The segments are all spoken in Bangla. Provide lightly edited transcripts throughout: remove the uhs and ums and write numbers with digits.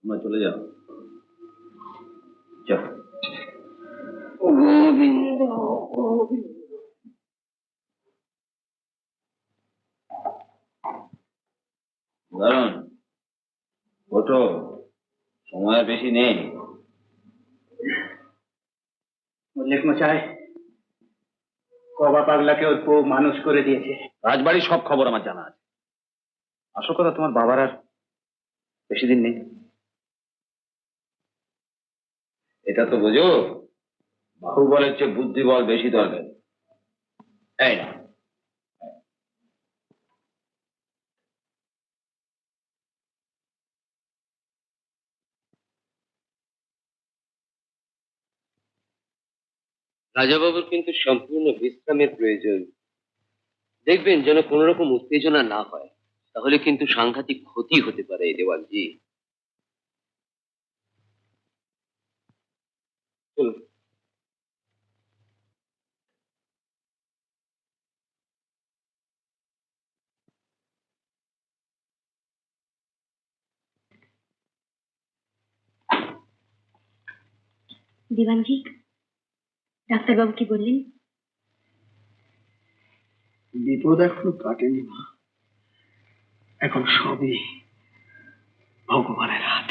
তোমরা চলে যাও। যাও। গোবিন্দ গোবিন্দ। দারুণ, ওঠো, সময় বেশি নেই। মল্লিক মশাই, কবা পাগলাকে ওর বউ মানুষ করে দিয়েছে। রাজবাড়ির সব খবর আমার জানা আছে। আসল কথা, তোমার বাবার আর বেশি দিন নেই। এটা তো বোঝো, বাহুবলের চেয়ে বুদ্ধি বল বেশি দরকার। এই না, রাজাবাবুর কিন্তু সম্পূর্ণ বিশ্রামের প্রয়োজন। দেখবেন যেন কোন রকম উত্তেজনা না হয়, তাহলে কিন্তু সাংঘাতিক ক্ষতি হতে পারে দেওয়ানজি। চলুন। দেওয়ানজি, ডাক্তারবাবু কি বললেন? বিপদ এখনো কাটেনি মা, এখন সবই ভগবানের হাত।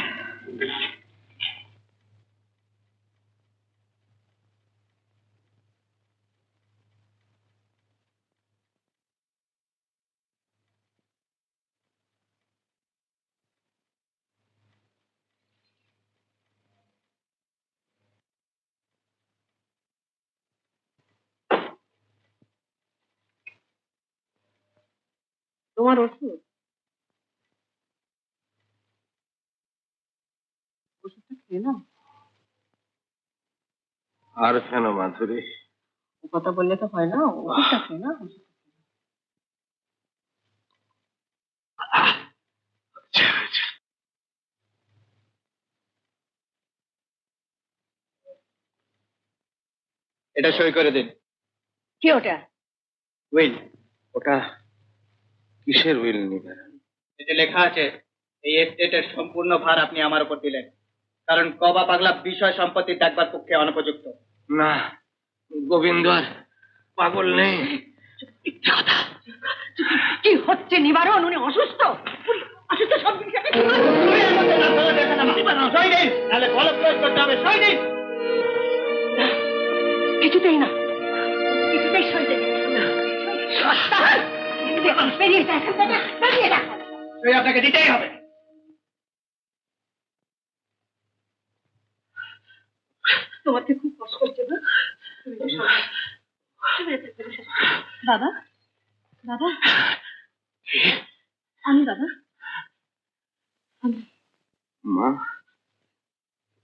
তোমার ওষুধ? ওষুধটা খেয়ে নাও। আর কেন মাধুরী? ও কথা বললে তো হয় না, ওষুধটা খেয়ে নাও। এটা সই করে দিন। কি ওটা? উইল। ওটা কিসের উইল নিবেন? এতে লেখা আছে, এই এস্টেটের সম্পূর্ণ ভার আপনি আমার উপর দিলেন, কারণ কবা পাগলা বিষয় সম্পত্তি দেখবার পক্ষে অনুপযুক্ত। না, গোবিন্দ আর পাগল নেই। কি হচ্ছে নিবারণ? উনি অসুস্থ, অসুস্থ সব কিছুতেই না, কিছুতেই সই দেবে। বেরিয়ে যায় এখান থেকে, বেরিয়ে যায়। আপনাকে দিতেই হবে। তোমাকে খুব কষ্ট করছে না? বাবা, বাবা, আমি বাবা, মা,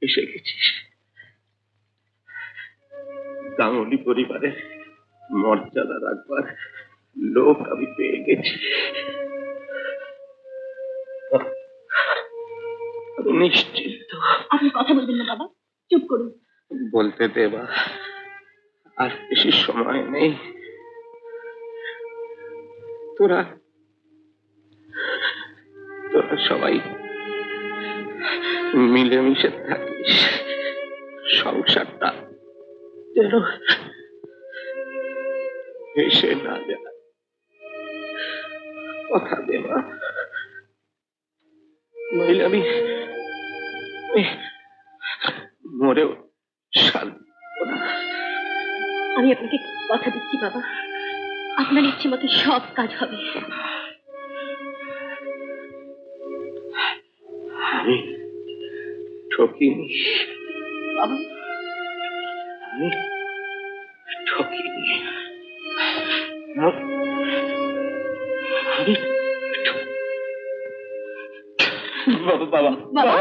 এসে গেছিস। গাঙ্গুলি পরিবারে মর্যাদা রাখবার লোক আমি পেয়ে গেছি। আমি নিশ্চিন্ত। আপনি কথা বলবেন না বাবা, চুপ করুন। বলতে দেবা, আর বেশি সময় নেই। তোরা তোরা সবাই মিলেমিশে থাকিস, সংসারটা যেন ভেসে না যায়। কথা দেবা, নইলে আমি মরেও শান্তি পাবো না। আমি আপনাকে কথা দিচ্ছি বাবা, আপনার ইচ্ছে মতো সব কাজ হবে। আমি ঠকিনি বাবা, আমি ঠকিনি। বাবা, বাবা, বাবা,